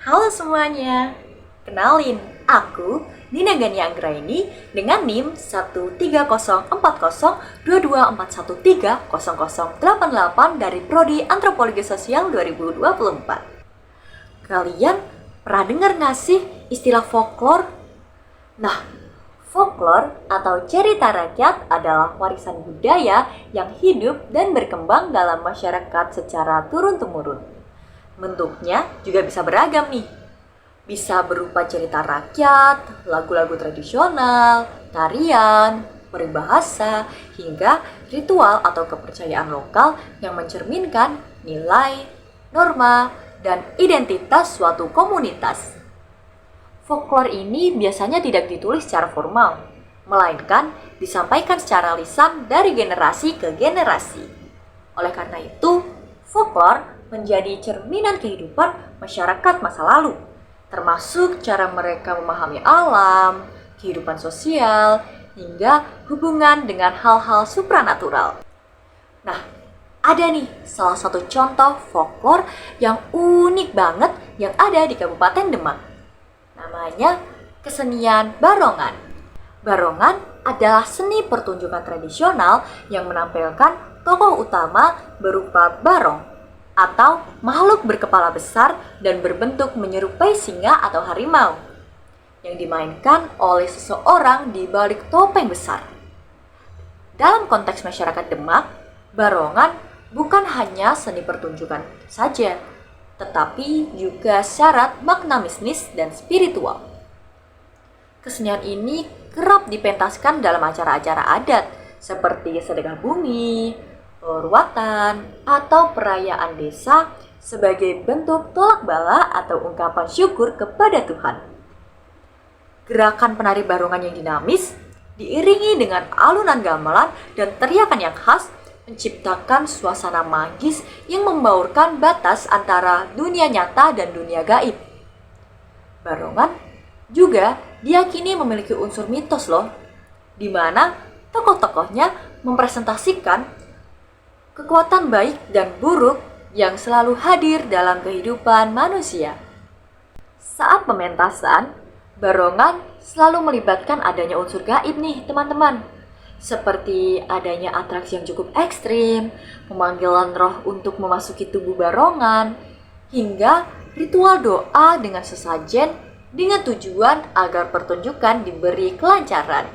Halo semuanya, kenalin aku Nina Gania Anggraini dengan NIM 130402241300088 dari Prodi Antropologi Sosial 2024. Kalian pernah dengar nggak sih istilah folklore? Nah, folklore atau cerita rakyat adalah warisan budaya yang hidup dan berkembang dalam masyarakat secara turun-temurun. Bentuknya juga bisa beragam nih. Bisa berupa cerita rakyat, lagu-lagu tradisional, tarian, peribahasa, hingga ritual atau kepercayaan lokal yang mencerminkan nilai, norma, dan identitas suatu komunitas. Folklore ini biasanya tidak ditulis secara formal, melainkan disampaikan secara lisan dari generasi ke generasi. Oleh karena itu, folklore menjadi cerminan kehidupan masyarakat masa lalu, termasuk cara mereka memahami alam, kehidupan sosial, hingga hubungan dengan hal-hal supranatural. Nah, ada nih salah satu contoh folklore yang unik banget yang ada di Kabupaten Demak. Namanya kesenian barongan. Barongan adalah seni pertunjukan tradisional yang menampilkan tokoh utama berupa barong atau makhluk berkepala besar dan berbentuk menyerupai singa atau harimau yang dimainkan oleh seseorang di balik topeng besar. Dalam konteks masyarakat Demak, barongan bukan hanya seni pertunjukan saja, tetapi juga syarat makna mistis dan spiritual. Kesenian ini kerap dipentaskan dalam acara-acara adat seperti sedekah bumi, ruatan, atau perayaan desa sebagai bentuk tolak bala atau ungkapan syukur kepada Tuhan. Gerakan penari barongan yang dinamis diiringi dengan alunan gamelan dan teriakan yang khas menciptakan suasana magis yang membaurkan batas antara dunia nyata dan dunia gaib. Barongan juga diyakini memiliki unsur mitos loh, di mana tokoh-tokohnya mempresentasikan kekuatan baik dan buruk yang selalu hadir dalam kehidupan manusia. Saat pementasan, barongan selalu melibatkan adanya unsur gaib nih teman-teman. Seperti adanya atraksi yang cukup ekstrim, pemanggilan roh untuk memasuki tubuh barongan, hingga ritual doa dengan sesajen dengan tujuan agar pertunjukan diberi kelancaran.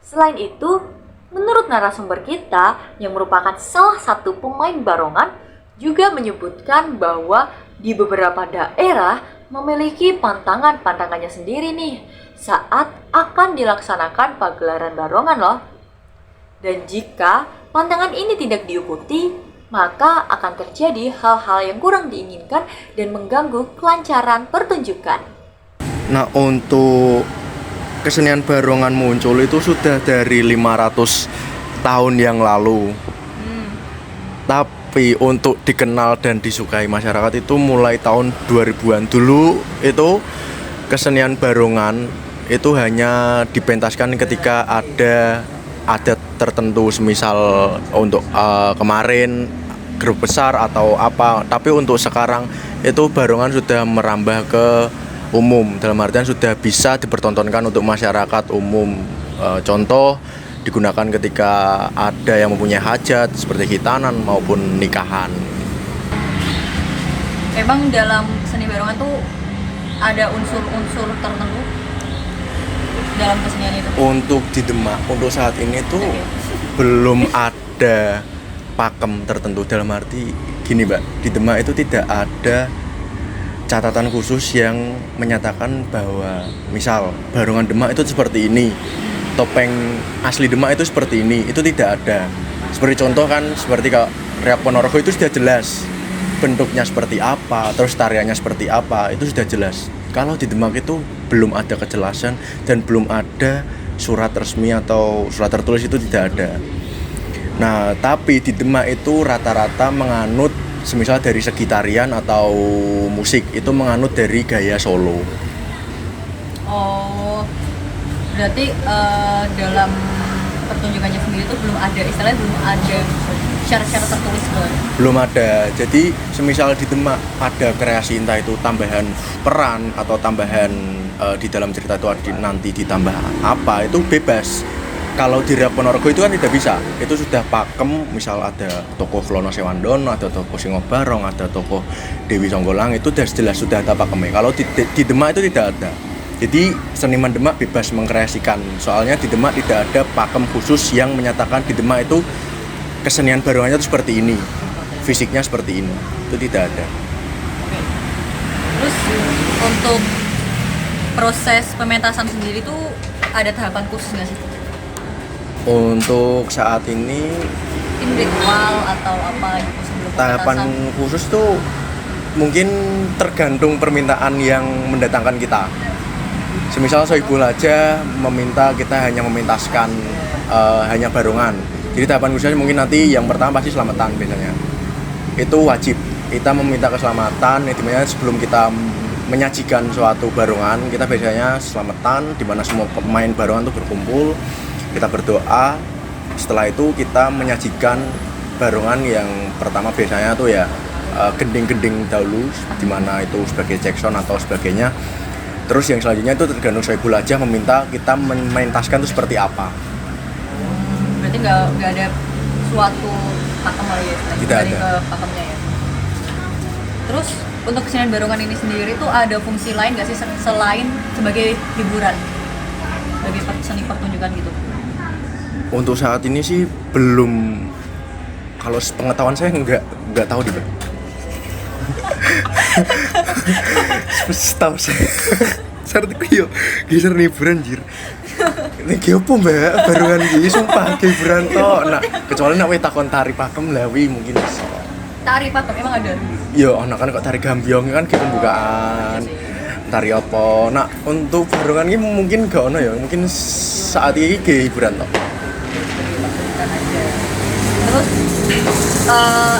Selain itu, menurut narasumber kita yang merupakan salah satu pemain barongan juga menyebutkan bahwa di beberapa daerah memiliki pantangannya sendiri nih saat akan dilaksanakan pagelaran barongan loh. Dan jika pantangan ini tidak diikuti, maka akan terjadi hal-hal yang kurang diinginkan dan mengganggu kelancaran pertunjukan. Nah, untuk kesenian barongan muncul itu sudah dari 500 tahun yang lalu. Tapi untuk dikenal dan disukai masyarakat itu mulai tahun 2000-an. Dulu itu kesenian barongan itu hanya dipentaskan ketika ada adat tertentu, semisal untuk kemarin grup besar atau apa. Tapi untuk sekarang itu barongan sudah merambah ke umum, dalam artian sudah bisa dipertontonkan untuk masyarakat umum. Contoh digunakan ketika ada yang mempunyai hajat seperti khitanan maupun nikahan. Emang dalam seni barongan tuh ada unsur-unsur tertentu dalam kesenian itu? Untuk di Demak, untuk saat ini tuh belum ada pakem tertentu. Dalam arti gini Mbak, di Demak itu tidak ada catatan khusus yang menyatakan bahwa misal barongan Demak itu seperti ini, topeng asli Demak itu seperti ini, itu tidak ada. Seperti contoh kan, seperti kalau Reok Ponorogo itu sudah jelas bentuknya seperti apa, terus tariannya seperti apa, itu sudah jelas. Kalau di Demak itu belum ada kejelasan dan belum ada surat resmi atau surat tertulis, itu tidak ada. Nah, tapi di Demak itu rata-rata menganut, semisal dari segi tarian atau musik itu menganut dari gaya Solo. Oh, berarti dalam pertunjukannya sendiri itu belum ada, istilahnya belum ada syarat-syarat tertulis gitu. Belum ada. Jadi semisal di Demak ada kreasi entah itu tambahan peran atau tambahan di dalam cerita itu nanti ditambah apa, itu bebas. Kalau di Reok Ponorogo itu kan tidak bisa. Itu sudah pakem, misal ada tokoh Klono Sewandono, ada tokoh Singobarong, ada tokoh Dewi Songgolang, itu jelas sudah ada pakemnya. Kalau di Demak itu tidak ada. Jadi seniman Demak bebas mengkreasikan. Soalnya di Demak tidak ada pakem khusus yang menyatakan di Demak itu kesenian barongannya itu seperti ini, fisiknya seperti ini. Itu tidak ada. Terus untuk proses pementasan sendiri tuh ada tahapan khusus nggak sih? Untuk saat ini Mungkin ritual atau apa gitu sebelum tahapan pementasan? khusus tuh mungkin tergantung permintaan yang mendatangkan kita. Semisal Sohibul aja meminta kita hanya mementaskan hanya barongan. Jadi tahapan khususnya mungkin nanti yang pertama pasti selamatan biasanya. Itu wajib. Kita meminta keselamatan, dimana sebelum kita menyajikan suatu barongan, kita biasanya selamatan, di mana semua pemain barongan itu berkumpul, kita berdoa. Setelah itu kita menyajikan barongan yang pertama biasanya tuh ya gending-gending dahulu, di mana itu sebagai cekson atau sebagainya. Terus yang selanjutnya itu tergantung Sohibul aja meminta kita mementaskan itu seperti apa. Berarti nggak ada suatu pakem ya? Tidak dari ada. ke pakemnya ya. Terus untuk kesenian barongan ini sendiri tuh ada fungsi lain nggak sih selain sebagai hiburan, sebagai seni pertunjukan gitu? Untuk saat ini sih belum, kalau pengetahuan saya nggak tahu deh, Mbak. Setahu saya yo geser hiburan anjir. Ini ki opo Mbak? Barongan iki sumpah hiburan tok. Nah, kecuali nek wis takon tari pakem lah wi mungkin iso. Tari pakem emang ada? Yo ana kan kok tari gambyong kan ki pembukaan. Tari apa? Nah, untuk barongan ini mungkin gak ono ya. Mungkin saat ini ki hiburan tok. Terus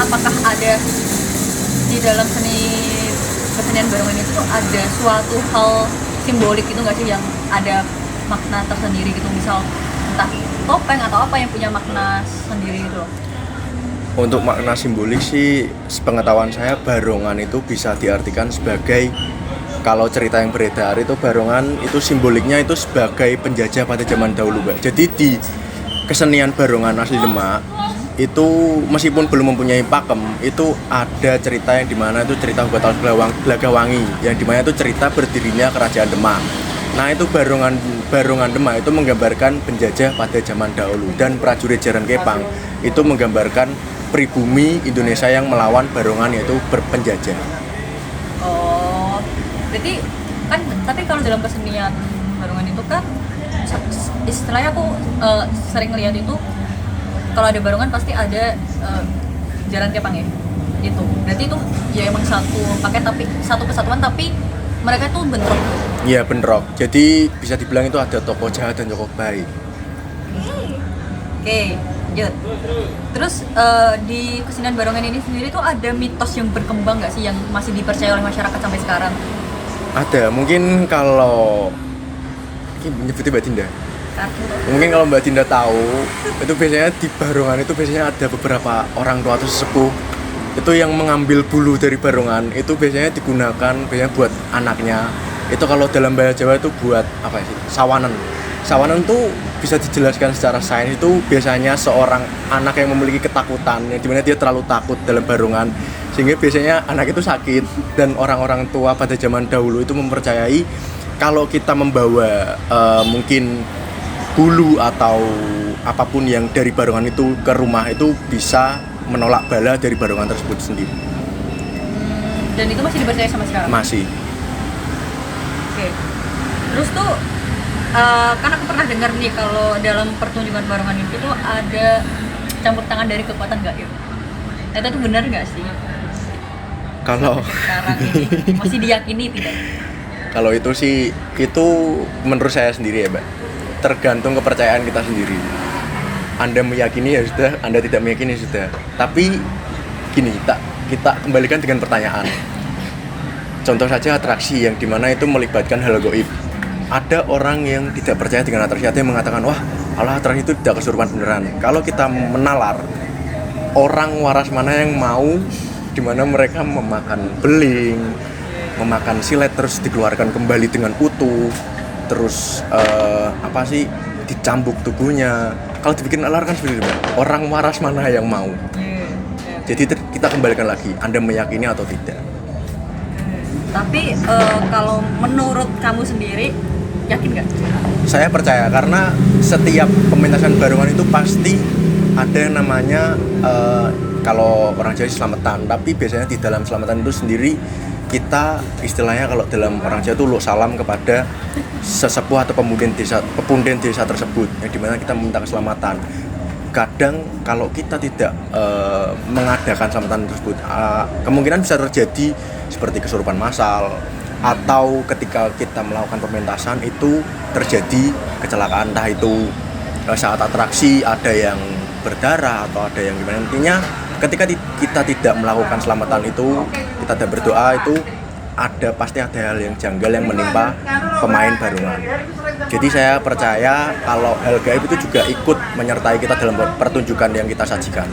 apakah ada di dalam kesenian barongan itu tuh ada suatu hal simbolik gitu nggak sih yang ada makna tersendiri gitu, misal entah topeng atau apa yang punya makna sendiri gitu loh? Untuk makna simbolik sih, sepengetahuan saya barongan itu bisa diartikan sebagai, kalau cerita yang beredar itu barongan itu simboliknya itu sebagai penjajah pada zaman dahulu, Mbak. Jadi di kesenian barongan asli Demak itu meskipun belum mempunyai pakem, itu ada cerita yang dimana itu cerita Batal Blagawangi, yang dimana itu cerita berdirinya kerajaan Demak. Nah itu barongan Demak itu menggambarkan penjajah pada zaman dahulu, dan prajurit Jaran Kepang itu menggambarkan pribumi Indonesia yang melawan barongan, yaitu berpenjajah. Oh, berarti kan, tapi kalau dalam kesenian barongan itu kan istilahnya aku sering lihat itu kalau ada barongan pasti ada Jaran Kepang ya. Itu berarti itu ya emang satu paket tapi satu kesatuan, tapi mereka tuh bentrok. Iya bentrok. Jadi bisa dibilang itu ada tokoh jahat dan tokoh baik. Oke, lanjut. Terus di kesenian barongan ini sendiri tuh ada mitos yang berkembang nggak sih yang masih dipercaya oleh masyarakat sampai sekarang? Ada, mungkin kalau ini nyebutnya Mbak Dinda. Mungkin kalau Mbak Dinda tahu, itu biasanya di barongan itu biasanya ada beberapa orang tua atau sesepuh itu yang mengambil bulu dari barongan, itu biasanya digunakan biasanya buat anaknya. Itu kalau dalam bahasa Jawa itu buat apa sih? Sawanan. Sawanan tuh bisa dijelaskan secara sains itu biasanya seorang anak yang memiliki ketakutan, yang dimana dia terlalu takut dalam barongan, sehingga biasanya anak itu sakit. Dan orang-orang tua pada zaman dahulu itu mempercayai kalau kita membawa mungkin bulu atau apapun yang dari barongan itu ke rumah, itu bisa menolak bala dari barongan tersebut sendiri. Dan itu masih dipercaya sampai sekarang? Masih. Oke. Terus tuh kan aku pernah dengar nih kalau dalam pertunjukan barongan itu tuh ada campur tangan dari kekuatan gaib. Itu tuh benar nggak sih? Kalau Sekarang ini masih diyakini tidak? kalau itu sih, itu menurut saya sendiri ya, Mbak. Tergantung kepercayaan kita sendiri. Anda meyakini ya sudah, Anda tidak meyakini ya sudah. Tapi gini, kita kembalikan dengan pertanyaan. Contoh saja atraksi yang dimana itu melibatkan hal gaib. Ada orang yang tidak percaya dengan atraksi, ada yang mengatakan, wah, Allah atraksi itu tidak kesurupan beneran. Kalau kita menalar orang waras mana yang mau dimana mereka memakan beling, memakan silet terus dikeluarkan kembali dengan utuh, terus dicambuk tubuhnya. Kalau dibikin lalar kan seperti itu. Orang waras mana yang mau? Jadi kita kembalikan lagi, Anda meyakini atau tidak. Tapi kalau menurut kamu sendiri, yakin nggak? Saya percaya karena setiap pementasan barongan itu pasti ada yang namanya kalau orang Jawa selamatan, tapi biasanya di dalam selamatan itu sendiri kita istilahnya kalau dalam orang Jawa itu lu salam kepada sesepuh atau pemunden desa tersebut, yang dimana kita meminta keselamatan. Kadang kalau kita tidak mengadakan selamatan tersebut, kemungkinan bisa terjadi seperti kesurupan massal, atau ketika kita melakukan pementasan itu terjadi kecelakaan, entah itu saat atraksi ada yang berdarah atau ada yang gimana. Intinya ketika kita tidak melakukan selamatan itu, kita tidak berdoa itu pasti ada hal yang janggal yang menimpa pemain barongan. Jadi saya percaya kalau hal gaib itu juga ikut menyertai kita dalam pertunjukan yang kita sajikan.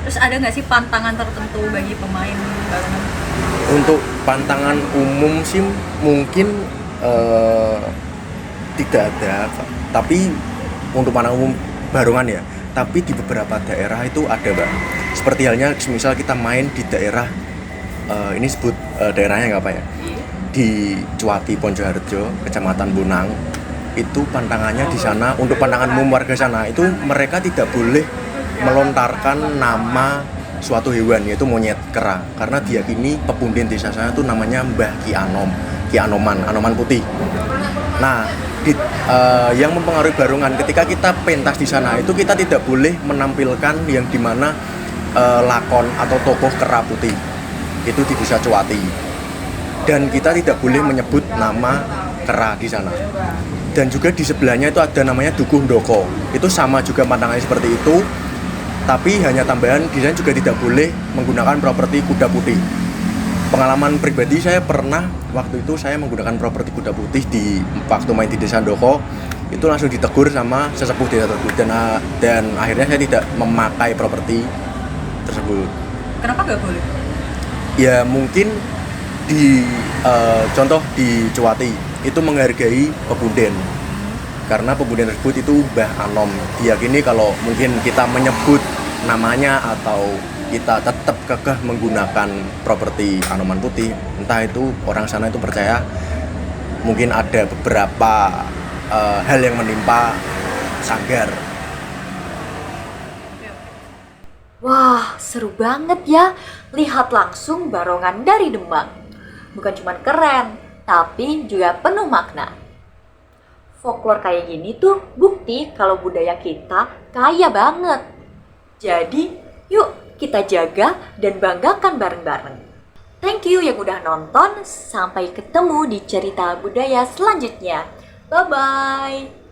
Terus ada nggak sih pantangan tertentu bagi pemain barongan? Untuk pantangan umum sih mungkin tidak ada, tapi untuk pantangan umum barongan ya. Tapi di beberapa daerah itu ada, Mbak. Seperti halnya misal kita main di daerah ini sebut daerahnya nggak apa ya? Di Cuati Ponjoharjo, Kecamatan Bonang, itu pantangannya di sana. Untuk pantangan umum warga sana itu mereka tidak boleh melontarkan nama suatu hewan, yaitu monyet kera, karena diyakini pepunden desa sana itu namanya Mbah Ki Anoman putih. Nah, yang mempengaruhi barongan ketika kita pentas di sana itu kita tidak boleh menampilkan yang dimana lakon atau tokoh kera putih itu di desa Cuati. Dan kita tidak boleh menyebut nama kera di sana. Dan juga di sebelahnya itu ada namanya Dukuh Ndoko. Itu sama juga pantangannya seperti itu, tapi hanya tambahan di sana juga tidak boleh menggunakan properti kuda putih. Pengalaman pribadi saya pernah waktu itu saya menggunakan properti kuda putih di waktu main di desa Ndoko, itu langsung ditegur sama sesepuh desa tersebut, dan akhirnya saya tidak memakai properti tersebut. Kenapa nggak boleh? Ya mungkin di contoh di Cuati itu menghargai pepunden, karena pepunden tersebut itu Mbah Anom. Diyakini kalau mungkin kita menyebut namanya atau kita tetap kekeh menggunakan properti Anoman putih, entah itu orang sana itu percaya mungkin ada beberapa hal yang menimpa sanggar. Wah, seru banget ya lihat langsung barongan dari Demang. Bukan cuma keren, tapi juga penuh makna. Folklore kayak gini tuh bukti kalau budaya kita kaya banget. Jadi, yuk kita jaga dan banggakan bareng-bareng. Thank you yang udah nonton, sampai ketemu di cerita budaya selanjutnya. Bye-bye.